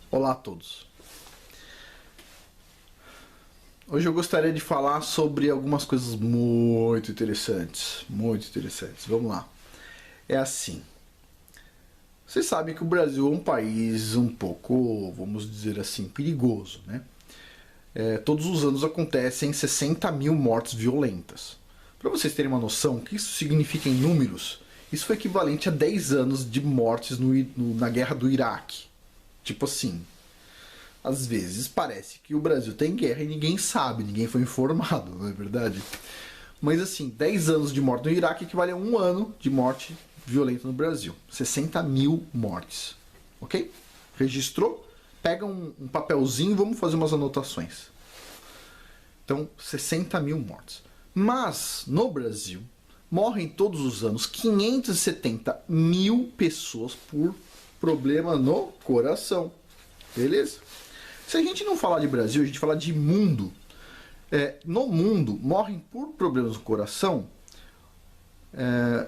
Olá a todos. Hoje eu gostaria de falar sobre algumas coisas muito interessantes. Vamos lá. É assim. Vocês sabem que o Brasil é um país um pouco, vamos dizer assim, perigoso, né? Todos os anos acontecem 60 mil mortes violentas. Para vocês terem uma noção, o que isso significa em números, isso foi equivalente a 10 anos de mortes na guerra do Iraque. Tipo assim, às vezes parece que o Brasil tem guerra e ninguém sabe, ninguém foi informado, não é verdade? Mas assim, 10 anos de morte no Iraque equivale a um ano de morte violenta no Brasil. 60 mil mortes. Ok? Registrou? Pega um papelzinho e vamos fazer umas anotações. Então, 60 mil mortes. Mas, no Brasil, morrem todos os anos 570 mil pessoas por problema no coração. Beleza? Se a gente não falar de Brasil, a gente falar de mundo. No mundo, morrem por problemas no coração,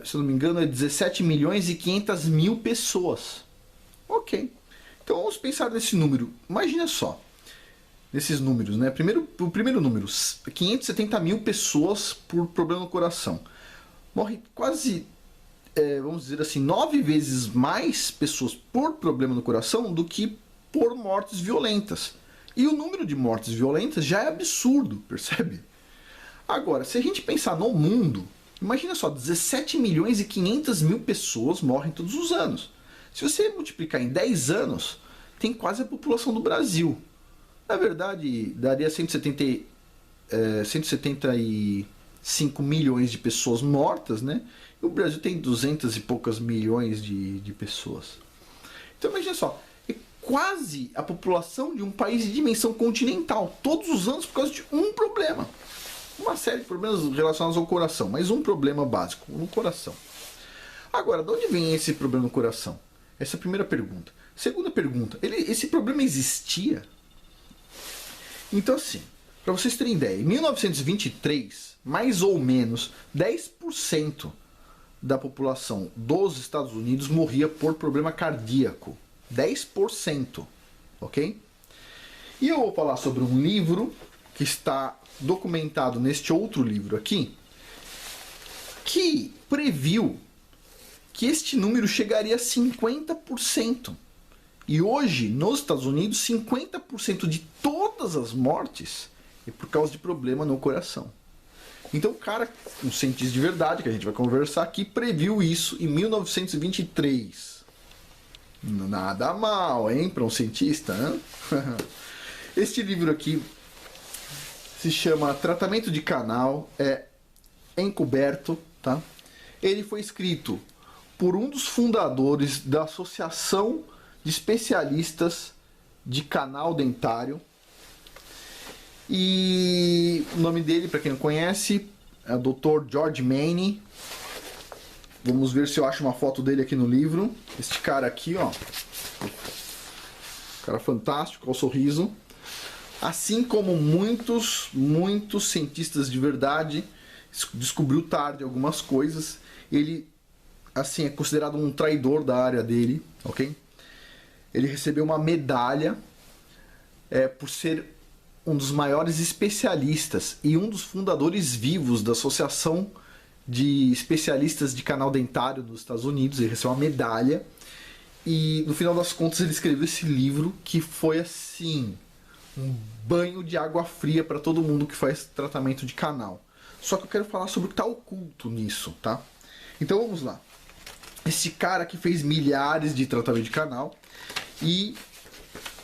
se eu não me engano, 17 milhões e 500 mil pessoas. Ok. Então vamos pensar nesse número. Imagina só. Nesses números, né? O primeiro número, 570 mil pessoas por problema no coração. Morre quase, vamos dizer assim, 9 vezes mais pessoas por problema no coração do que por mortes violentas. E o número de mortes violentas já é absurdo, percebe? Agora, se a gente pensar no mundo, imagina só, 17 milhões e 500 mil pessoas morrem todos os anos. Se você multiplicar em 10 anos, tem quase a população do Brasil. Na verdade, daria 175 milhões de pessoas mortas, né? E o Brasil tem 200 e poucas milhões de pessoas. Então imagina só, é quase a população de um país de dimensão continental, todos os anos por causa de um problema. Uma série de problemas relacionados ao coração, mas um problema básico, no coração. Agora, de onde vem esse problema no coração? Essa é a primeira pergunta. Segunda pergunta, esse problema existia? Então assim, para vocês terem ideia, em 1923, mais ou menos 10% da população dos Estados Unidos morria por problema cardíaco. 10%, ok? E eu vou falar sobre um livro que está documentado neste outro livro aqui, que previu que este número chegaria a 50%. E hoje, nos Estados Unidos, 50% de todas as mortes é por causa de problema no coração. Então o cara, um cientista de verdade, que a gente vai conversar aqui, previu isso em 1923. Nada mal, hein, para um cientista, hein? Este livro aqui se chama Tratamento de Canal, é encoberto, tá? Ele foi escrito por um dos fundadores da Associação de Especialistas de Canal Dentário. E o nome dele, para quem não conhece, é o Dr. George Maney. Vamos ver se eu acho uma foto dele aqui no livro. Este cara aqui, ó. Cara fantástico, com o sorriso. Assim como muitos cientistas de verdade, descobriu tarde algumas coisas. Ele, assim, é considerado um traidor da área dele, ok? Ele recebeu uma medalha por ser um dos maiores especialistas e um dos fundadores vivos da Associação de Especialistas de Canal Dentário dos Estados Unidos. Ele recebeu uma medalha e, no final das contas, ele escreveu esse livro que foi, assim, um banho de água fria para todo mundo que faz tratamento de canal. Só que eu quero falar sobre o que está oculto nisso, tá? Então vamos lá. Esse cara que fez milhares de tratamentos de canal e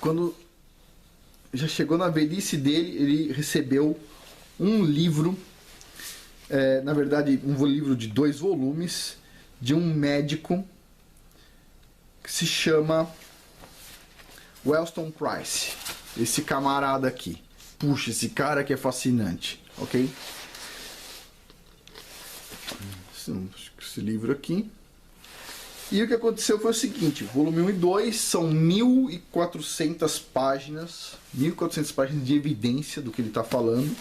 quando já chegou na velhice dele, ele recebeu um livro, na verdade um livro de 2 volumes, de um médico que se chama Wellston Price. Esse camarada aqui. Puxa, esse cara que é fascinante, ok? Esse livro aqui. E o que aconteceu foi o seguinte, volume 1 e 2 são 1.400 páginas, 1.400 páginas de evidência do que ele está falando,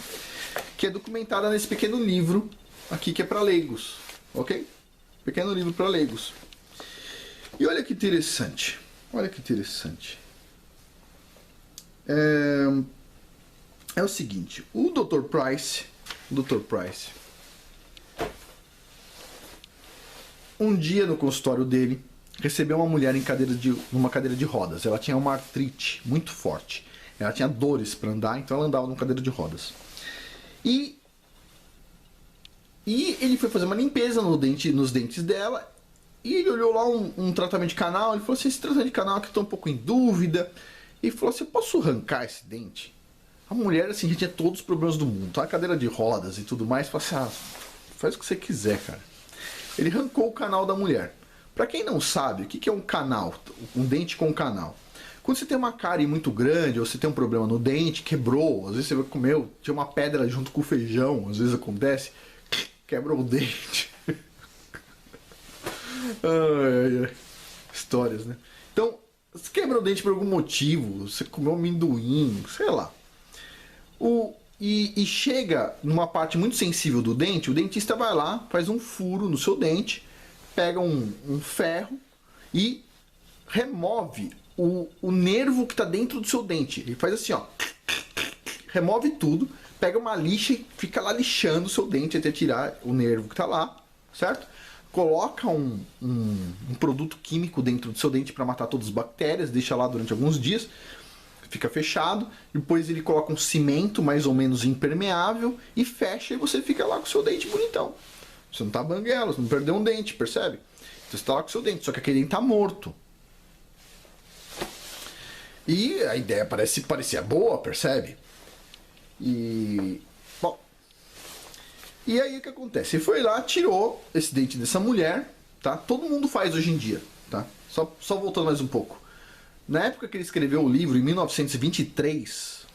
que é documentada nesse pequeno livro aqui que é para leigos, ok? Pequeno livro para leigos. E olha que interessante, olha que interessante. É o seguinte, o Dr. Price, um dia no consultório dele, recebeu uma mulher numa cadeira de rodas. Ela tinha uma artrite muito forte. Ela tinha dores para andar, então ela andava numa cadeira de rodas. E ele foi fazer uma limpeza nos dentes dela. E ele olhou lá um tratamento de canal. Ele falou assim: esse tratamento de canal aqui eu tô um pouco em dúvida. E falou assim: eu posso arrancar esse dente? A mulher, assim, já tinha todos os problemas do mundo. Tá? A cadeira de rodas e tudo mais. Falou assim: faz o que você quiser, cara. Ele arrancou o canal da mulher. Para quem não sabe, o que é um canal? Um dente com canal. Quando você tem uma cárie muito grande, ou você tem um problema no dente, quebrou, às vezes você comeu, tinha uma pedra junto com o feijão, às vezes acontece, quebrou o dente. Histórias, né? Então, você quebra o dente por algum motivo, você comeu amendoim, sei lá. E chega numa parte muito sensível do dente, o dentista vai lá, faz um furo no seu dente, pega um ferro e remove o nervo que está dentro do seu dente. Ele faz assim, ó, remove tudo, pega uma lixa e fica lá lixando o seu dente até tirar o nervo que está lá, certo? Coloca um produto químico dentro do seu dente para matar todas as bactérias, deixa lá durante alguns dias, fica fechado, depois ele coloca um cimento mais ou menos impermeável e fecha, e você fica lá com o seu dente bonitão. Você não tá banguela, você não perdeu um dente, percebe? Então você tá lá com o seu dente, só que aquele dente tá morto. E a ideia parecia boa, percebe? Bom, e aí o que acontece? Ele foi lá, tirou esse dente dessa mulher, tá? Todo mundo faz hoje em dia, tá? Só voltando mais um pouco. Na época que ele escreveu o livro, em 1923,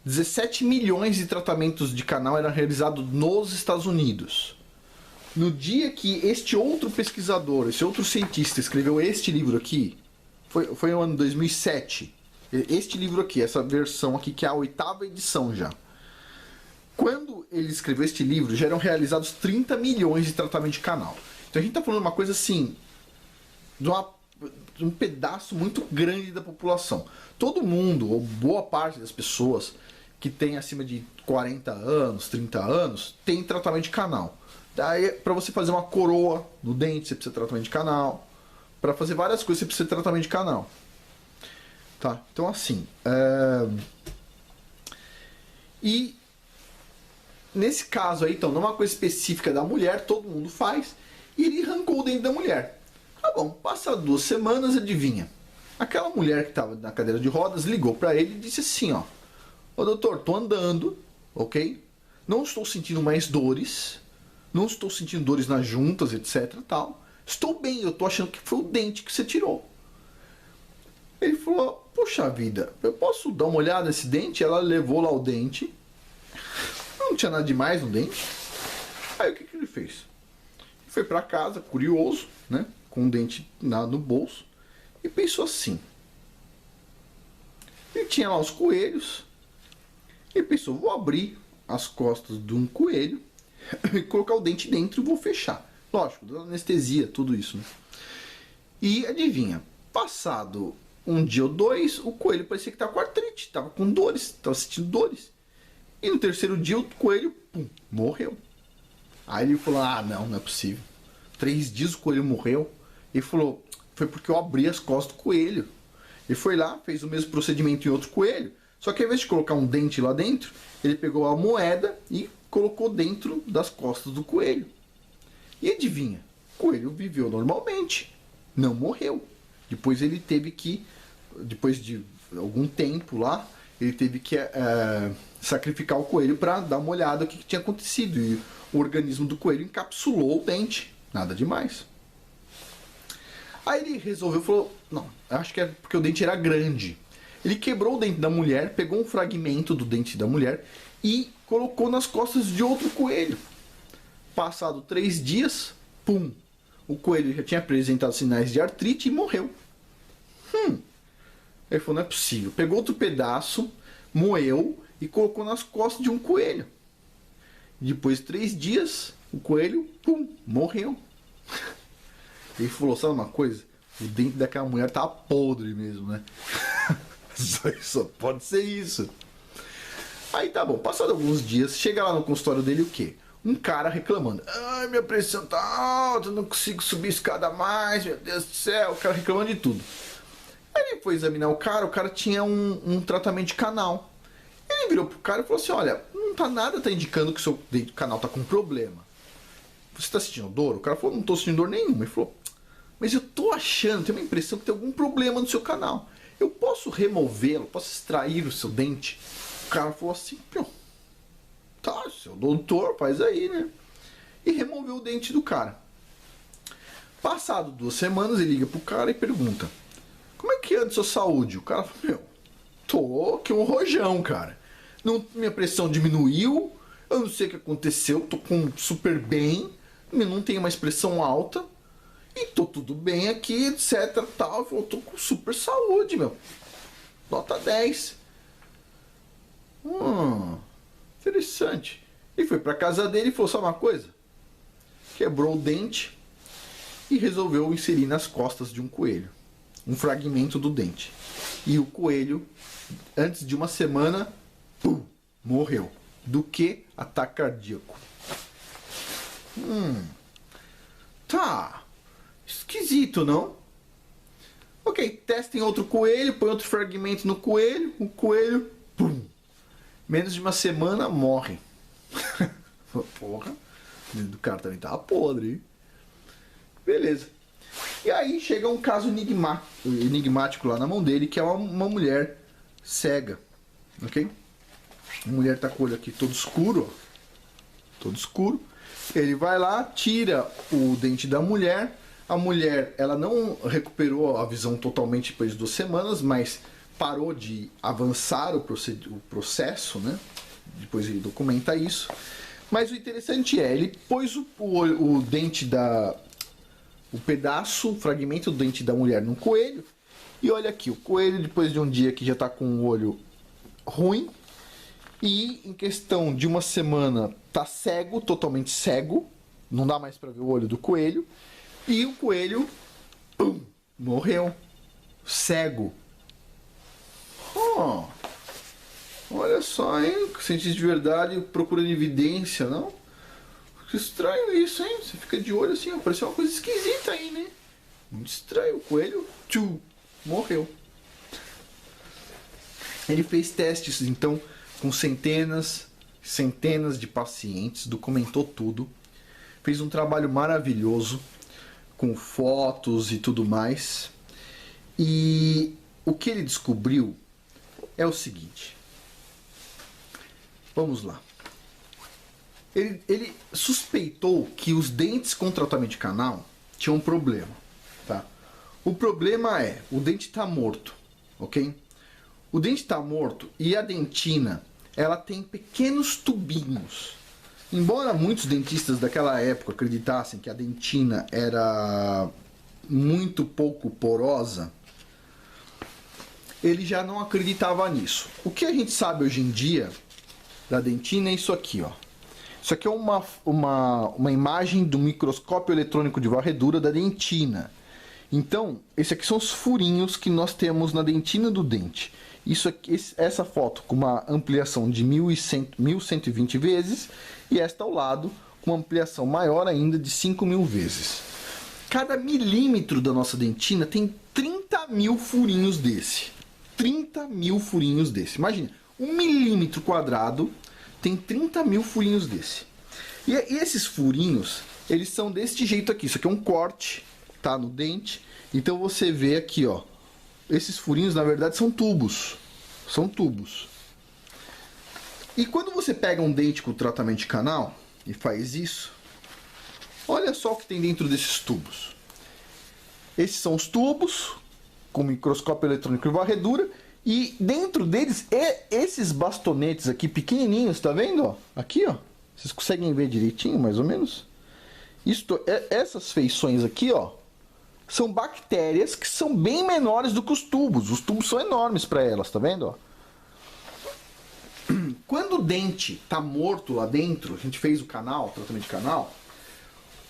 17 milhões de tratamentos de canal eram realizados nos Estados Unidos. No dia que este outro pesquisador, esse outro cientista escreveu este livro aqui, foi no ano 2007, este livro aqui, essa versão aqui, que é a 8ª edição já. Quando ele escreveu este livro, já eram realizados 30 milhões de tratamentos de canal. Então a gente está falando de uma coisa assim, de um pedaço muito grande da população. Todo mundo, ou boa parte das pessoas que tem acima de 40 anos, 30 anos, tem tratamento de canal. Daí, para você fazer uma coroa no dente, você precisa de tratamento de canal. Para fazer várias coisas, você precisa de tratamento de canal. Tá? Então, assim. E nesse caso aí, então, não é uma coisa específica da mulher, todo mundo faz. E ele arrancou o dente da mulher. Tá bom, passa 2 semanas, adivinha? Aquela mulher que estava na cadeira de rodas ligou para ele e disse assim, ó: ô doutor, tô andando, ok? Não estou sentindo mais dores. Não estou sentindo dores nas juntas, etc, tal. Estou bem, eu tô achando que foi o dente que você tirou. Ele falou: puxa vida, eu posso dar uma olhada nesse dente? Ela levou lá o dente. Não tinha nada demais no dente. Aí o que ele fez? Ele foi para casa, curioso, né? Com o dente no bolso. E pensou assim. Ele tinha lá os coelhos. Ele pensou: vou abrir as costas de um coelho e colocar o dente dentro e vou fechar. Lógico, dando anestesia, tudo isso, né? E adivinha, passado um dia ou 2, o coelho parecia que estava com artrite, estava com dores, estava sentindo dores. E no 3º dia o coelho, pum, morreu. Aí ele falou: ah, não é possível. 3 dias o coelho morreu. Ele falou: foi porque eu abri as costas do coelho. Ele foi lá, fez o mesmo procedimento em outro coelho, só que ao invés de colocar um dente lá dentro, ele pegou a moeda e colocou dentro das costas do coelho. E adivinha, o coelho viveu normalmente, não morreu. Depois ele teve que, depois de algum tempo lá, ele teve que sacrificar o coelho para dar uma olhada no que tinha acontecido. E o organismo do coelho encapsulou o dente, nada demais. Aí ele resolveu, falou: não, acho que é porque o dente era grande. Ele quebrou o dente da mulher, pegou um fragmento do dente da mulher e colocou nas costas de outro coelho. Passado 3 dias, pum, o coelho já tinha apresentado sinais de artrite e morreu. Ele falou: não é possível. Pegou outro pedaço, moeu e colocou nas costas de um coelho. Depois de 3 dias, o coelho, pum, morreu. Ele falou: sabe uma coisa? O dente daquela mulher tá podre mesmo, né? Só pode ser isso. Aí tá bom, passado alguns dias, chega lá no consultório dele o quê? Um cara reclamando. Ai, minha pressão tá alta, não consigo subir a escada mais, meu Deus do céu. O cara reclamando de tudo. Aí ele foi examinar o cara tinha um tratamento de canal. Ele virou pro cara e falou assim, olha, não tá nada, tá indicando que o seu canal tá com problema. Você tá sentindo dor? O cara falou, não tô sentindo dor nenhuma. Ele falou, mas eu tô achando, tenho uma impressão que tem algum problema no seu canal. Eu posso removê-lo, posso extrair o seu dente? O cara falou assim, tá, seu doutor, faz aí, né? E removeu o dente do cara. Passado 2 semanas, ele liga pro cara e pergunta, como é que anda a sua saúde? O cara falou, tô aqui um rojão, cara. Não, minha pressão diminuiu, eu não sei o que aconteceu, tô com super bem, não tenho mais pressão alta, e tô tudo bem aqui, etc, tal. Ele falou, tô com super saúde, meu. Nota 10. Interessante. E foi pra casa dele e falou, sabe uma coisa? Quebrou o dente e resolveu inserir nas costas de um coelho um fragmento do dente. E o coelho, antes de 1 semana, morreu. Do que? Ataque cardíaco. Tá. Esquisito, não? Ok, testem outro coelho, põe outro fragmento no coelho, o coelho, menos de 1 semana, morre. Porra, o cara também tava podre, hein? Beleza. E aí chega um caso enigmático lá na mão dele, que é uma mulher cega, ok? A mulher tá com o olho aqui todo escuro, ó. Todo escuro. Ele vai lá, tira o dente da mulher. A mulher, ela não recuperou a visão totalmente depois de 2 semanas, mas parou de avançar o processo, né? Depois ele documenta isso. Mas o interessante é, ele pôs o dente o pedaço, o fragmento do dente da mulher no coelho. E olha aqui, o coelho, depois de um dia que já está com o olho ruim, e em questão de 1 semana tá cego, totalmente cego, não dá mais para ver o olho do coelho, e o coelho morreu cego. Olha só, hein? Cientista de verdade procurando evidência, não? Que estranho isso, hein? Você fica de olho assim, apareceu uma coisa esquisita aí, né? Muito estranho. O coelho morreu. Ele fez testes, então, com centenas de pacientes, documentou tudo, fez um trabalho maravilhoso, com fotos e tudo mais. E o que ele descobriu é o seguinte. Vamos lá. Ele suspeitou que os dentes com tratamento de canal tinham um problema, tá? O problema é, o dente está morto, ok? O dente está morto e a dentina, ela tem pequenos tubinhos. Embora muitos dentistas daquela época acreditassem que a dentina era muito pouco porosa, ele já não acreditava nisso. O que a gente sabe hoje em dia da dentina é isso aqui, ó. Isso aqui é uma imagem do microscópio eletrônico de varredura da dentina. Então, esses aqui são os furinhos que nós temos na dentina do dente. Isso aqui, essa foto com uma ampliação de 1120 vezes e esta ao lado com uma ampliação maior ainda de 5.000 vezes. Cada milímetro da nossa dentina tem 30.000 furinhos desse. 30.000 furinhos desse. Imagina, 1 milímetro quadrado tem 30.000 furinhos desse. E esses furinhos, eles são desse jeito aqui. Isso aqui é um corte, tá, no dente. Então você vê aqui, ó. Esses furinhos, na verdade, são tubos. São tubos. E quando você pega um dente com tratamento de canal e faz isso, olha só o que tem dentro desses tubos. Esses são os tubos com microscópio eletrônico e varredura. E dentro deles, esses bastonetes aqui pequenininhos, tá vendo? Ó? Aqui, ó. Vocês conseguem ver direitinho, mais ou menos? Essas feições aqui, ó, são bactérias que são bem menores do que os tubos. Os tubos são enormes para elas, tá vendo? Ó? Quando o dente tá morto lá dentro, a gente fez o canal, tratamento de canal,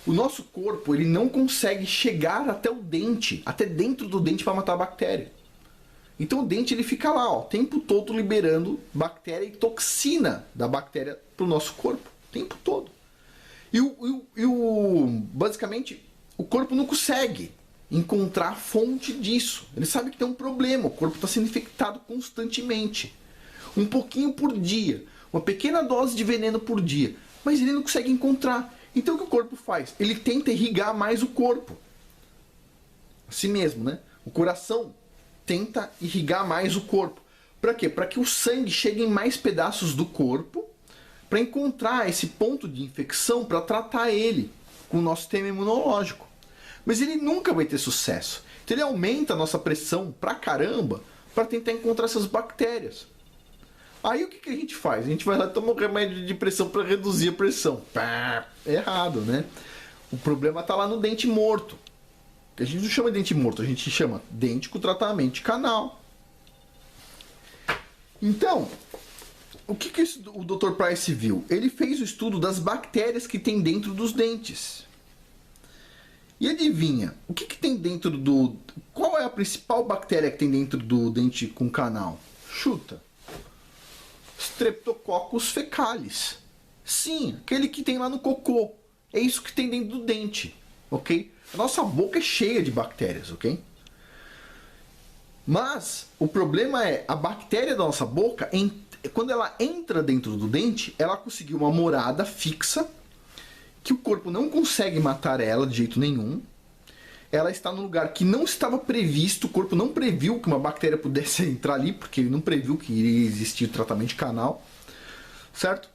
O nosso corpo, ele não consegue chegar até o dente, até dentro do dente para matar a bactéria. Então o dente ele fica lá, ó, o tempo todo liberando bactéria e toxina da bactéria para o nosso corpo, o tempo todo. Basicamente, o corpo não consegue encontrar a fonte disso. Ele sabe que tem um problema, o corpo está sendo infectado constantemente. Um pouquinho por dia, uma pequena dose de veneno por dia, mas ele não consegue encontrar. Então o que o corpo faz? Ele tenta irrigar mais o corpo. Assim mesmo, né? O coração tenta irrigar mais o corpo. Para quê? Para que o sangue chegue em mais pedaços do corpo, para encontrar esse ponto de infecção, para tratar ele com o nosso sistema imunológico. Mas ele nunca vai ter sucesso. Então ele aumenta a nossa pressão pra caramba para tentar encontrar essas bactérias. Aí o que a gente faz? A gente vai lá e toma um remédio de pressão para reduzir a pressão. Pá, é errado, né? O problema está lá no dente morto. A gente não chama de dente morto, a gente chama dente com tratamento de canal. Então, o que o Dr. Price viu? Ele fez o estudo das bactérias que tem dentro dos dentes. E adivinha, o que tem dentro do... Qual é a principal bactéria que tem dentro do dente com canal? Chuta. Streptococcus fecalis. Sim, aquele que tem lá no cocô. É isso que tem dentro do dente, ok? A nossa boca é cheia de bactérias, ok? Mas o problema é, a bactéria da nossa boca, quando ela entra dentro do dente, ela conseguiu uma morada fixa, que o corpo não consegue matar ela de jeito nenhum. Ela está num lugar que não estava previsto, o corpo não previu que uma bactéria pudesse entrar ali, porque ele não previu que iria existir o tratamento de canal, certo?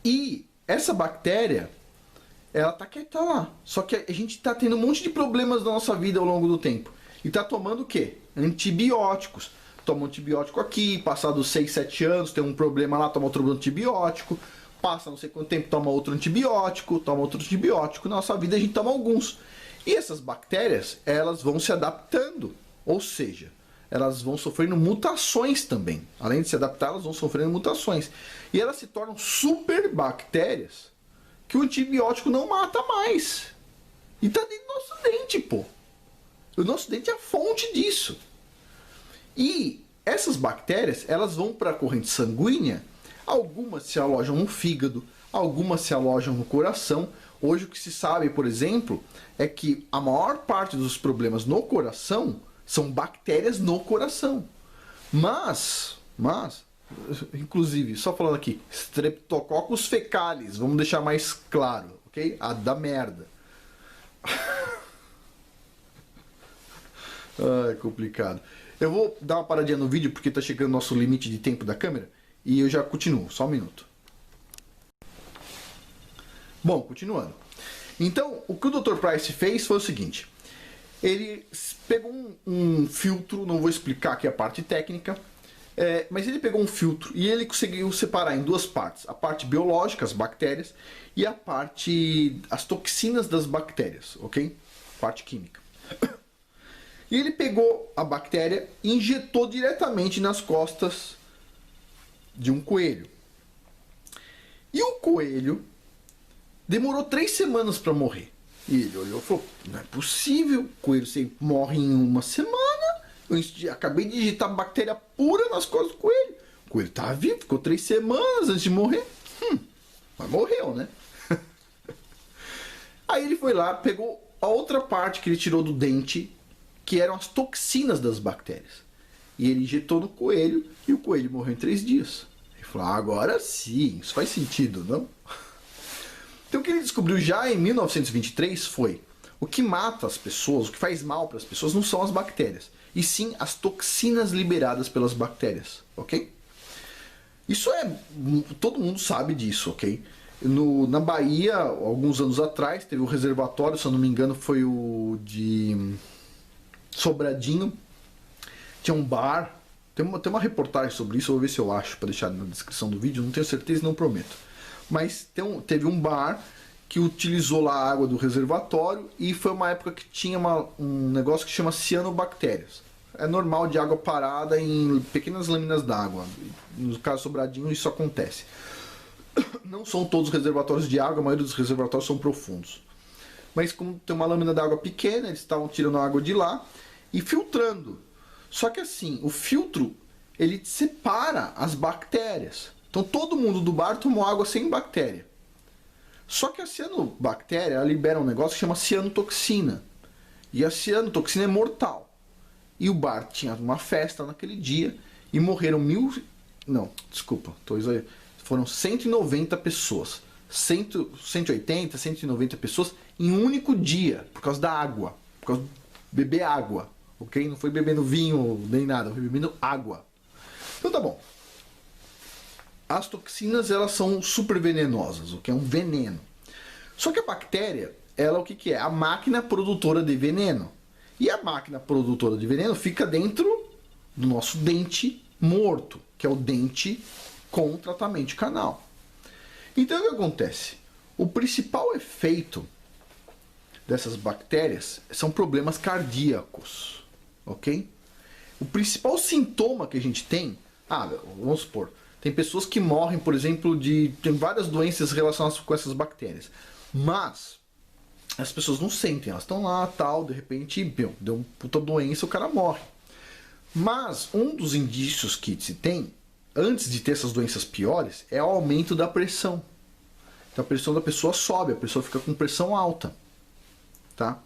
E essa bactéria, ela tá quieta lá. Só que a gente está tendo um monte de problemas na nossa vida ao longo do tempo. E está tomando o quê? Antibióticos. Toma um antibiótico aqui, passados 6, 7 anos, tem um problema lá, toma outro antibiótico. Passa não sei quanto tempo, toma outro antibiótico, toma outro antibiótico. Na nossa vida a gente toma alguns. E essas bactérias, elas vão se adaptando. Ou seja, elas vão sofrendo mutações também. Além de se adaptar, elas vão sofrendo mutações. E elas se tornam super bactérias que o antibiótico não mata mais. E tá dentro do nosso dente, pô. O nosso dente é a fonte disso. E essas bactérias, elas vão para a corrente sanguínea. Algumas se alojam no fígado, algumas se alojam no coração. Hoje o que se sabe, por exemplo, é que a maior parte dos problemas no coração são bactérias no coração. Mas, inclusive, só falando aqui, Streptococcus fecalis, vamos deixar mais claro, ok? A da merda. Ai, complicado. Eu vou dar uma paradinha no vídeo porque tá chegando o nosso limite de tempo da câmera e eu já continuo, só um minuto. Bom, continuando. Então, o que o Dr. Price fez foi o seguinte. Ele pegou um filtro, não vou explicar aqui a parte técnica, mas ele pegou um filtro e ele conseguiu separar em duas partes. A parte biológica, as bactérias, e a parte, as toxinas das bactérias, ok? Parte química. E ele pegou a bactéria e injetou diretamente nas costas de um coelho. E o coelho demorou 3 semanas para morrer. E ele olhou e falou, não é possível, o coelho sempre morre em 1 semana. Eu acabei de injetar bactéria pura nas costas do coelho. O coelho estava vivo, ficou 3 semanas antes de morrer. Mas morreu, né? Aí ele foi lá, pegou a outra parte que ele tirou do dente, que eram as toxinas das bactérias. E ele injetou no coelho e o coelho morreu em 3 dias. Ele falou, agora sim, isso faz sentido, não? Então o que ele descobriu já em 1923 foi: o que mata as pessoas, o que faz mal para as pessoas não são as bactérias, e sim as toxinas liberadas pelas bactérias, ok? Isso todo mundo sabe disso, ok? Na Bahia, alguns anos atrás, teve um reservatório, se eu não me engano foi o de Sobradinho, tinha um bar, tem uma reportagem sobre isso, eu vou ver se eu acho para deixar na descrição do vídeo, não tenho certeza e não prometo. Mas teve um bar que utilizou lá a água do reservatório e foi uma época que tinha um negócio que chama cianobactérias. É normal de água parada em pequenas lâminas d'água. No caso Sobradinho isso acontece. Não são todos os reservatórios de água, a maioria dos reservatórios são profundos. mas como tem uma lâmina d'água pequena, eles estavam tirando a água de lá e filtrando. Só que assim, o filtro, ele separa as bactérias. Então todo mundo do bar tomou água sem bactéria. Só que a cianobactéria, ela libera um negócio que chama cianotoxina. E a cianotoxina é mortal. E o bar tinha uma festa naquele dia e morreram foram 190 pessoas. 180, 190 pessoas em um único dia, por causa da água. Por causa de beber água. Ok? Não foi bebendo vinho nem nada, foi bebendo água. Então tá bom. As toxinas, elas são super venenosas, o que é um veneno. Só que a bactéria, ela o que é? A máquina produtora de veneno. E a máquina produtora de veneno fica dentro do nosso dente morto, que é o dente com tratamento de canal. Então o que acontece? O principal efeito dessas bactérias são problemas cardíacos, ok? O principal sintoma que a gente tem, vamos supor, tem pessoas que morrem, por exemplo, tem várias doenças relacionadas com essas bactérias, mas as pessoas não sentem, elas estão lá, tal, de repente, deu uma puta doença, o cara morre. Mas um dos indícios que se tem, antes de ter essas doenças piores, é o aumento da pressão. Então a pressão da pessoa sobe, a pessoa fica com pressão alta. Tá?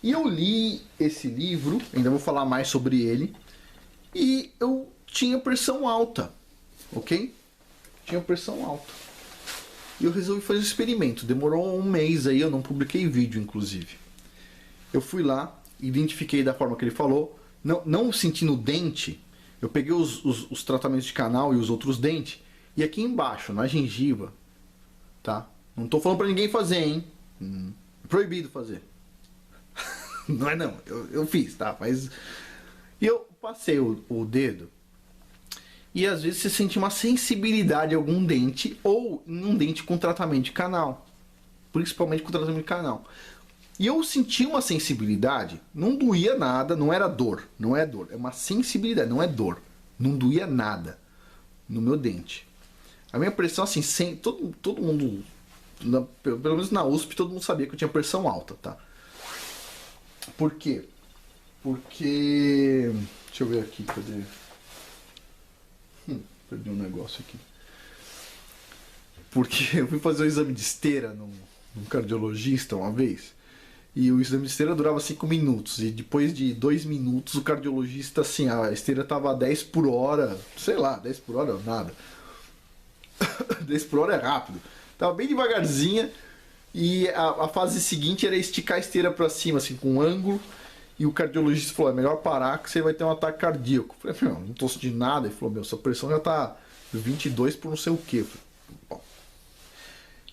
E eu li esse livro, ainda vou falar mais sobre ele, e eu tinha pressão alta, ok? Tinha pressão alta. E eu resolvi fazer um experimento. Demorou um mês aí, eu não publiquei vídeo, inclusive. Eu fui lá, identifiquei da forma que ele falou, não sentindo o dente, eu peguei os tratamentos de canal e os outros dentes, e aqui embaixo, na gengiva, tá? Não tô falando pra ninguém fazer, hein? É proibido fazer. Não é não, eu fiz, tá? Mas... E eu passei o dedo, e às vezes você sente uma sensibilidade em algum dente, ou em um dente com tratamento de canal. Principalmente com tratamento de canal. E eu senti uma sensibilidade, não doía nada, não era dor, não é dor, é uma sensibilidade, não é dor. Não doía nada no meu dente. A minha pressão, assim, todo mundo, pelo menos na USP, todo mundo sabia que eu tinha pressão alta, tá? Por quê? Porque... Deixa eu ver aqui, cadê? Perdi um negócio aqui. Porque eu fui fazer um exame de esteira num cardiologista uma vez. E o exame de esteira durava 5 minutos. E depois de 2 minutos, o cardiologista, assim, a esteira tava a 10 por hora. Sei lá, 10 por hora nada. 10 por hora é rápido. Tava bem devagarzinha. E a fase seguinte era esticar a esteira pra cima, assim, com um ângulo. E o cardiologista falou, é melhor parar que você vai ter um ataque cardíaco. Eu falei, não tô sentindo nada. Ele falou, sua pressão já tá 22 por não sei o quê. Eu falei, bom.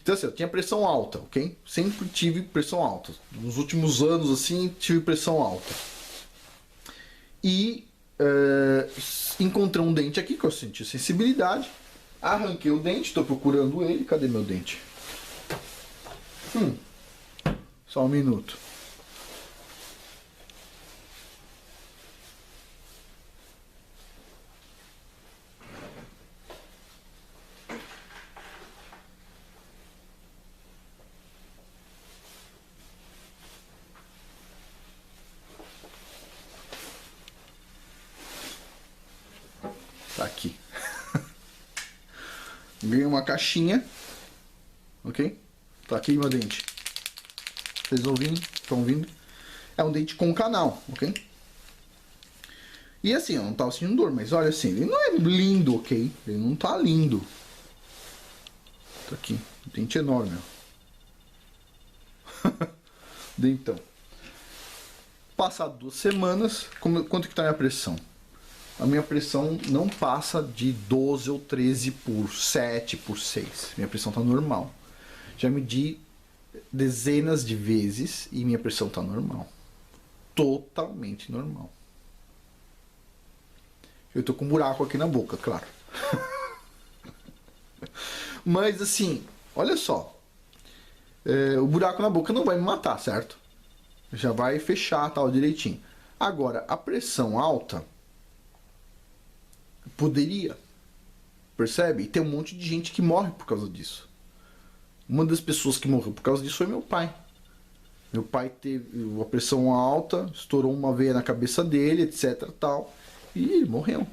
Então assim, eu tinha pressão alta, ok? Sempre tive pressão alta. Nos últimos anos, assim, tive pressão alta. E encontrei um dente aqui que eu senti sensibilidade. Arranquei o dente, estou procurando ele. Cadê meu dente? Só um minuto. Tá aqui. Ganhei uma caixinha. Ok? Tá aqui meu dente. Vocês ouvindo? Estão ouvindo? É um dente com canal, ok? E assim, eu não tava sentindo dor, mas olha assim, ele não é lindo, ok? Ele não tá lindo. Tá aqui. Dente enorme, ó. Dentão. Passado 2 semanas, quanto que tá a minha pressão? A minha pressão não passa de 12 ou 13 por 7 por 6. Minha pressão tá normal. Já medi dezenas de vezes e minha pressão tá normal. Totalmente normal. Eu tô com um buraco aqui na boca, claro. Mas assim, olha só. O buraco na boca não vai me matar, certo? Já vai fechar tal direitinho. Agora, a pressão alta poderia. Percebe? E tem um monte de gente que morre por causa disso. Uma das pessoas que morreu por causa disso foi meu pai. Meu pai teve uma pressão alta, estourou uma veia na cabeça dele, etc, tal, e ele morreu.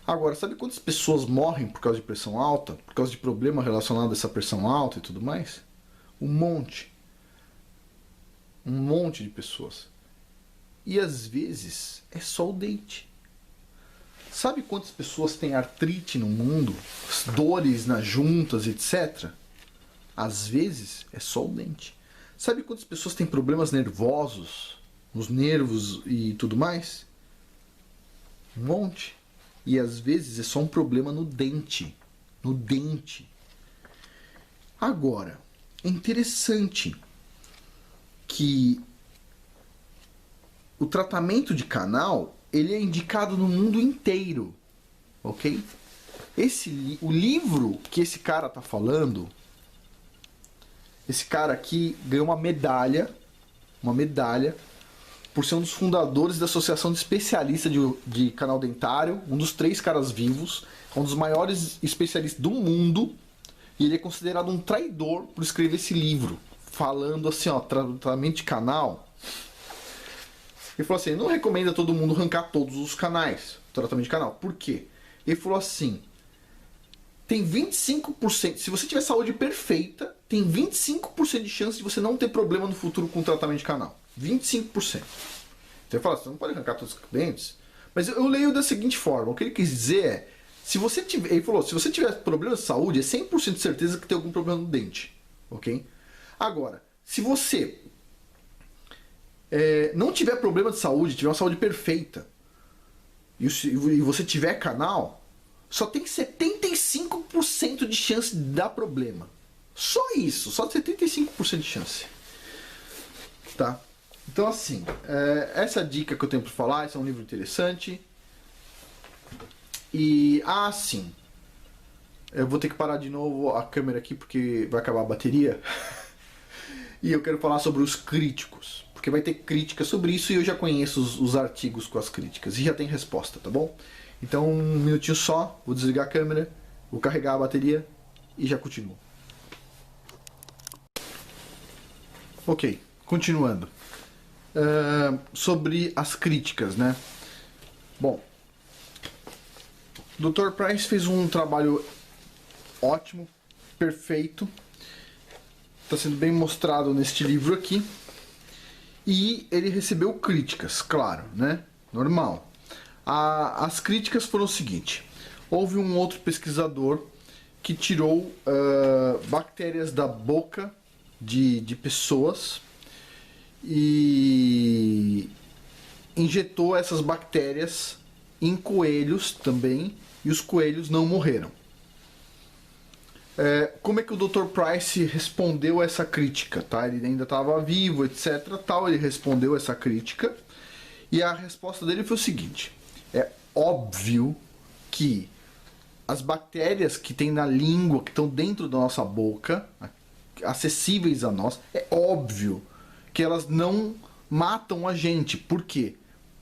Agora, sabe quantas pessoas morrem por causa de pressão alta? Por causa de problema relacionado a essa pressão alta e tudo mais? Um monte. Um monte de pessoas. E às vezes é só o dente. Sabe quantas pessoas têm artrite no mundo? Dores nas juntas, etc? Às vezes é só o dente. Sabe quantas pessoas têm problemas nervosos, nos nervos e tudo mais? Um monte. E às vezes é só um problema no dente. No dente. Agora, é interessante que o tratamento de canal, ele é indicado no mundo inteiro, ok? O livro que esse cara tá falando, esse cara aqui ganhou uma medalha por ser um dos fundadores da Associação de Especialistas de Canal Dentário, um dos 3 caras vivos, um dos maiores especialistas do mundo, e ele é considerado um traidor por escrever esse livro, falando assim, ó, tratamento de canal. Ele falou assim, não recomenda todo mundo arrancar todos os canais, tratamento de canal. Por quê? Ele falou assim, tem 25%, se você tiver saúde perfeita, tem 25% de chance de você não ter problema no futuro com tratamento de canal. 25%. Então ele fala, você não pode arrancar todos os dentes. Mas eu leio da seguinte forma, o que ele quis dizer é, se você tiver, ele falou, se você tiver problema de saúde, é 100% de certeza que tem algum problema no dente. Ok? Agora, se você não tiver problema de saúde, tiver uma saúde perfeita, e você tiver canal, só tem 75% de chance de dar problema. Só isso, só 75% de chance. Tá? Então assim, essa dica que eu tenho para falar, esse é um livro interessante. E, sim, eu vou ter que parar de novo a câmera aqui porque vai acabar a bateria. E eu quero falar sobre os críticos, porque vai ter crítica sobre isso e eu já conheço os artigos com as críticas e já tem resposta, tá bom? Então, um minutinho só, vou desligar a câmera, vou carregar a bateria e já continuo. Ok, continuando. Sobre as críticas, né? Bom, o Dr. Price fez um trabalho ótimo, perfeito. Está sendo bem mostrado neste livro aqui. E ele recebeu críticas, claro, né? Normal. As críticas foram o seguinte. Houve um outro pesquisador que tirou bactérias da boca de pessoas e injetou essas bactérias em coelhos também, e os coelhos não morreram. Como é que o Dr. Price respondeu essa crítica? Tá? Ele ainda estava vivo, etc. Tal, ele respondeu essa crítica e a resposta dele foi o seguinte: é óbvio que as bactérias que tem na língua, que estão dentro da nossa boca, acessíveis a nós, é óbvio que elas não matam a gente. Por quê?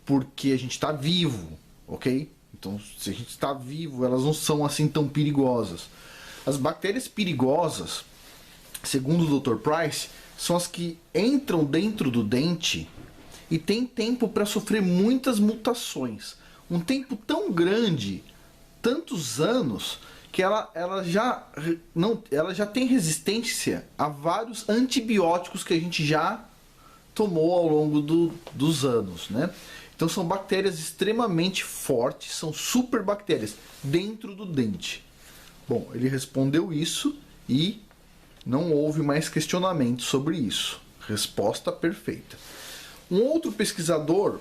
Porque a gente está vivo, ok? Então, se a gente está vivo, elas não são assim tão perigosas. As bactérias perigosas, segundo o Dr. Price, são as que entram dentro do dente e tem tempo para sofrer muitas mutações. Um tempo tão grande, tantos anos, que ela já tem resistência a vários antibióticos que a gente já tomou ao longo dos anos, né? Então são bactérias extremamente fortes, são super bactérias dentro do dente. Bom, ele respondeu isso e não houve mais questionamento sobre isso. Resposta perfeita. Um outro pesquisador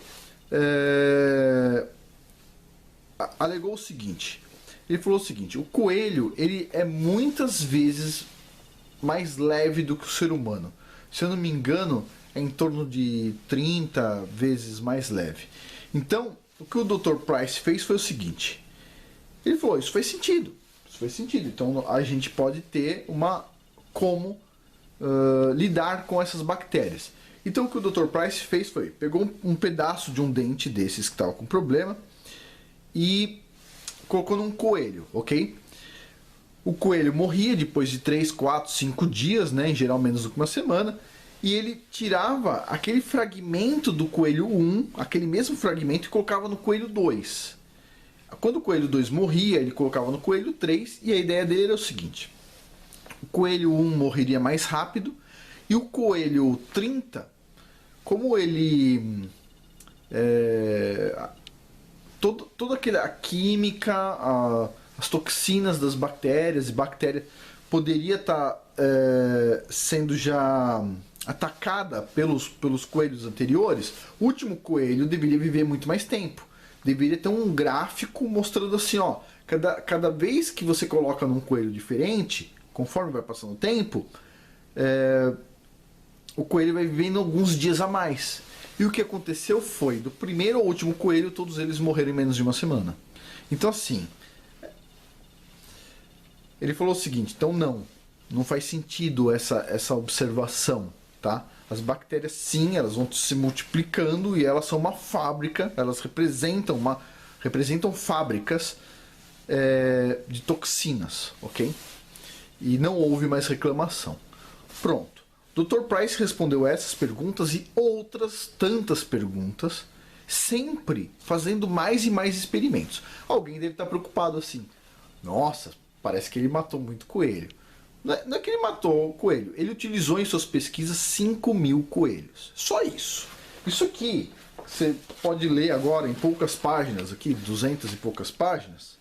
alegou o seguinte. Ele falou o seguinte: o coelho ele é muitas vezes mais leve do que o ser humano. Se eu não me engano, é em torno de 30 vezes mais leve. Então, o que o Dr. Price fez foi o seguinte. Ele falou, isso faz sentido. Isso faz sentido. Então, a gente pode ter como lidar com essas bactérias. Então, o que o Dr. Price fez foi, pegou um pedaço de um dente desses que estava com problema e colocou num coelho, ok? O coelho morria depois de 3, 4, 5 dias, né? Em geral menos do que uma semana. e ele tirava aquele fragmento do coelho 1, aquele mesmo fragmento, e colocava no coelho 2. Quando o coelho 2 morria, ele colocava no coelho 3, e a ideia dele era o seguinte: o coelho 1 morreria mais rápido, e o coelho 30, como ele... toda aquela química, as toxinas das bactérias, e bactéria poderia estar sendo já atacada pelos coelhos anteriores, o último coelho deveria viver muito mais tempo. Deveria ter um gráfico mostrando assim, ó, cada vez que você coloca num coelho diferente, conforme vai passando o tempo, o coelho vai vivendo alguns dias a mais. E o que aconteceu foi, do primeiro ao último coelho, todos eles morreram em menos de uma semana. Então assim, ele falou o seguinte: então não faz sentido essa observação, tá? As bactérias, sim, elas vão se multiplicando e elas são uma fábrica, elas representam fábricas de toxinas, ok? E não houve mais reclamação. Pronto. Dr. Price respondeu essas perguntas e outras tantas perguntas, sempre fazendo mais e mais experimentos. Alguém deve estar preocupado assim: nossa, parece que ele matou muito coelho. Não é que ele matou o coelho, ele utilizou em suas pesquisas 5.000 coelhos. Só isso. Isso aqui, você pode ler agora em poucas páginas, aqui, 200 e poucas páginas.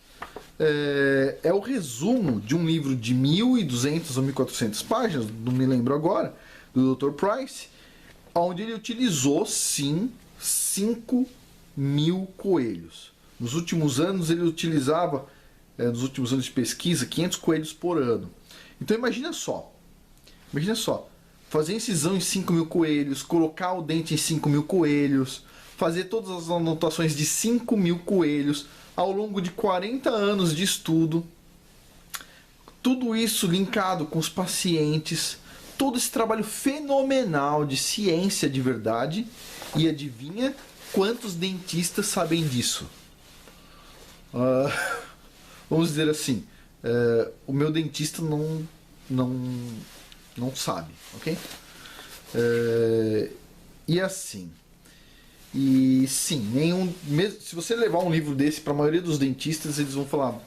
É o resumo de um livro de 1.200 ou 1.400 páginas, não me lembro agora, do Dr. Price, onde ele utilizou, sim, 5.000 coelhos. Nos últimos anos ele utilizava, nos últimos anos de pesquisa, 500 coelhos por ano. Então imagina só, fazer incisão em 5.000 coelhos, colocar o dente em 5.000 coelhos, fazer todas as anotações de 5.000 coelhos ao longo de 40 anos de estudo, tudo isso linkado com os pacientes, todo esse trabalho fenomenal de ciência de verdade. E adivinha quantos dentistas sabem disso? Vamos dizer assim, o meu dentista não sabe, ok? E assim, e sim, mesmo se você levar um livro desse para a maioria dos dentistas, eles vão falar: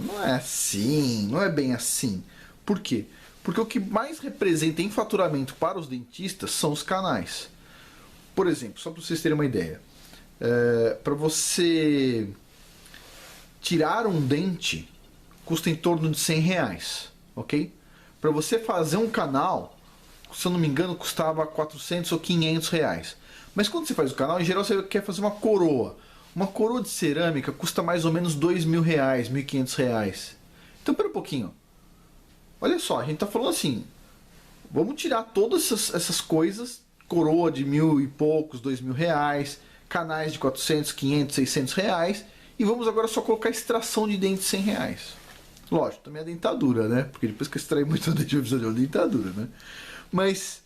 não é assim, não é bem assim. Por quê? Porque o que mais representa em faturamento para os dentistas são os canais. Por exemplo, só para vocês terem uma ideia, para você tirar um dente custa em torno de R$100, ok? Para você fazer um canal, se eu não me engano, custava 400 ou 500 reais. Mas quando você faz o canal, em geral você quer fazer uma coroa. Uma coroa de cerâmica custa mais ou menos R$2.000, R$1.500. Então, pera um pouquinho. Olha só, a gente está falando assim, vamos tirar todas essas coisas, coroa de 1.000 e poucos, R$2.000, canais de 400, 500, 600 reais, e vamos agora só colocar extração de dente de R$100. Lógico, também a dentadura, né? Porque depois que eu extrair muito dente, eu preciso de uma dentadura, né? Mas,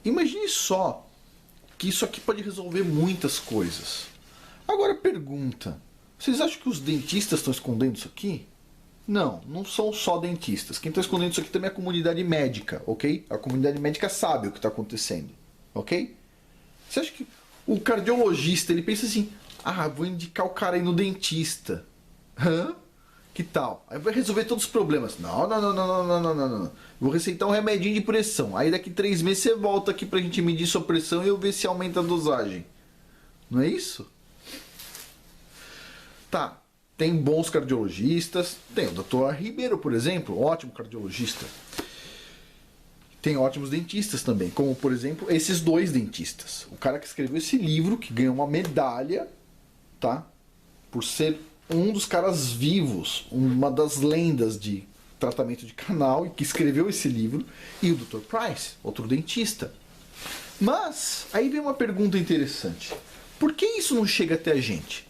imagine só que isso aqui pode resolver muitas coisas. Agora pergunta, vocês acham que os dentistas estão escondendo isso aqui? Não, não são só dentistas. Quem está escondendo isso aqui também é a comunidade médica, ok? A comunidade médica sabe o que está acontecendo, ok? Você acha que o cardiologista, ele pensa assim: vou indicar o cara aí no dentista. Que tal? Aí vai resolver todos os problemas. Não. Vou receitar um remedinho de pressão. Aí daqui 3 meses você volta aqui pra gente medir sua pressão e eu ver se aumenta a dosagem. Não é isso? Tá. Tem bons cardiologistas. Tem o Dr. Ribeiro, por exemplo, ótimo cardiologista. Tem ótimos dentistas também, como por exemplo esses 2 dentistas. O cara que escreveu esse livro, que ganhou uma medalha, tá? Por ser um dos caras vivos, uma das lendas de tratamento de canal, e que escreveu esse livro, e o Dr. Price, outro dentista. Mas aí vem uma pergunta interessante: por que isso não chega até a gente?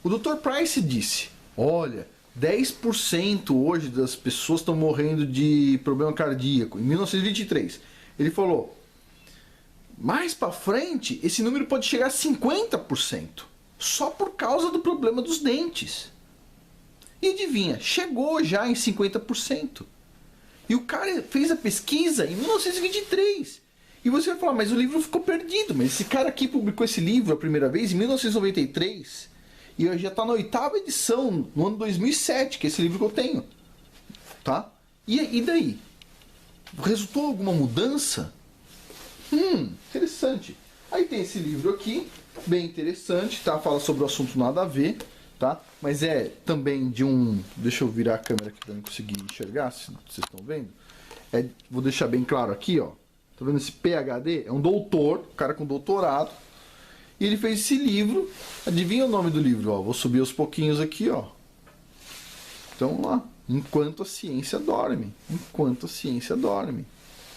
O Dr. Price disse: olha, 10% hoje das pessoas estão morrendo de problema cardíaco, em 1923. Ele falou: mais para frente, esse número pode chegar a 50%, só por causa do problema dos dentes. E adivinha, chegou já em 50%. E o cara fez a pesquisa em 1923. E você vai falar, mas o livro ficou perdido. Mas esse cara aqui publicou esse livro a primeira vez em 1993. E já está na 8ª edição, no ano 2007, que é esse livro que eu tenho. Tá? E daí? Resultou alguma mudança? Interessante. Aí tem esse livro aqui, bem interessante, tá? Fala sobre o assunto nada a ver, tá? Mas é também de um... Deixa eu virar a câmera aqui para eu conseguir enxergar, se vocês estão vendo. Vou deixar bem claro aqui, ó. Tá vendo esse PhD? É um doutor, um cara com doutorado. E ele fez esse livro. Adivinha o nome do livro? Ó, vou subir aos pouquinhos aqui, ó. Então, vamos lá. Enquanto a ciência dorme. Enquanto a ciência dorme.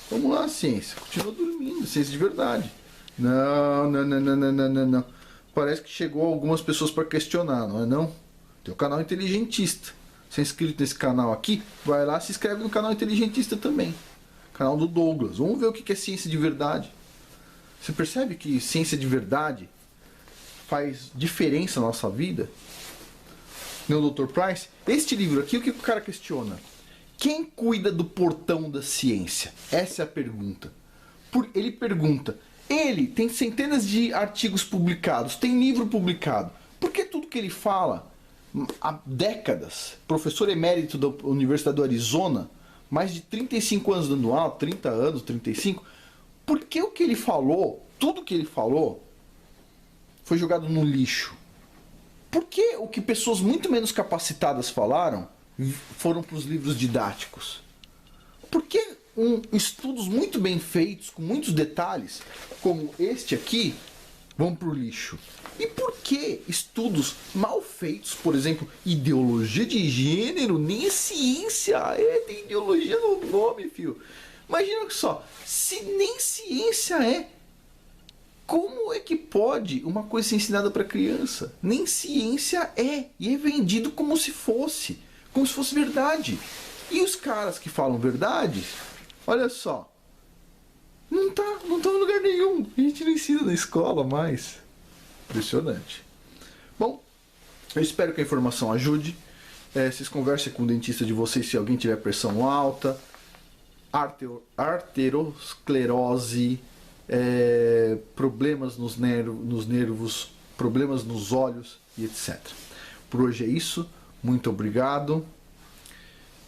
Vamos lá, ciência. Continua dormindo. Ciência de verdade. Não. Parece que chegou algumas pessoas para questionar, não é não? Tem o canal Inteligentista. Você é inscrito nesse canal aqui? Vai lá, se inscreve no canal Inteligentista também. Canal do Douglas. Vamos ver o que é ciência de verdade. Você percebe que ciência de verdade faz diferença na nossa vida? Meu Dr. Price, este livro aqui, o que o cara questiona? Quem cuida do portão da ciência? Essa é a pergunta. Ele pergunta, ele tem centenas de artigos publicados, tem livro publicado. Por que tudo que ele fala, há décadas, professor emérito da Universidade do Arizona, mais de 35 anos dando aula, 30 anos, 35, por que o que ele falou, tudo que ele falou, foi jogado no lixo? Por que o que pessoas muito menos capacitadas falaram foram para os livros didáticos? Por que estudos muito bem feitos, com muitos detalhes, como este aqui, vão para o lixo? E por que estudos mal feitos, por exemplo, ideologia de gênero, nem é ciência, tem ideologia no nome, filho. Imagina só, se nem ciência é, como é que pode uma coisa ser ensinada para criança? Nem ciência é, e é vendido como se fosse verdade. E os caras que falam verdade, olha só, não tá em lugar nenhum. A gente não ensina na escola mais. Impressionante. Bom, eu espero que a informação ajude. Vocês conversem com o dentista de vocês se alguém tiver pressão alta, arteriosclerose, problemas nos nervos, problemas nos olhos e etc. Por hoje é isso. Muito obrigado.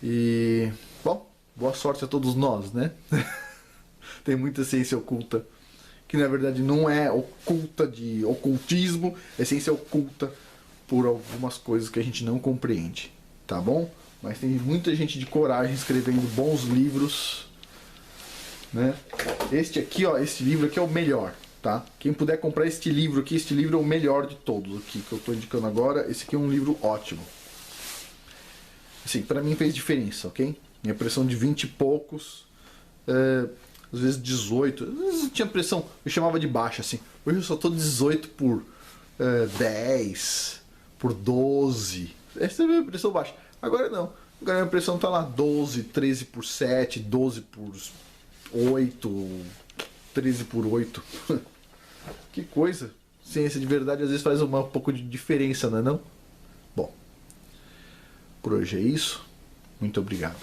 E, bom, boa sorte a todos nós, né? Tem muita ciência oculta, que na verdade não é oculta de ocultismo, é ciência oculta por algumas coisas que a gente não compreende, tá bom? Mas tem muita gente de coragem escrevendo bons livros, né? Este aqui, ó, esse livro aqui é o melhor, tá? Quem puder comprar este livro aqui, este livro é o melhor de todos aqui que eu estou indicando agora. Esse aqui é um livro ótimo. Assim, pra mim fez diferença, ok? Minha pressão de 20 e poucos, às vezes 18, às vezes eu tinha pressão, eu chamava de baixa, assim. Hoje eu só tô 18 por 10, por 12. Essa é a minha pressão baixa. Agora não. Agora a minha pressão tá lá 12, 13 por 7, 12 por 8, 13 por 8. Que coisa. Ciência de verdade às vezes faz um pouco de diferença, não é não? Bom, por hoje é isso. Muito obrigado.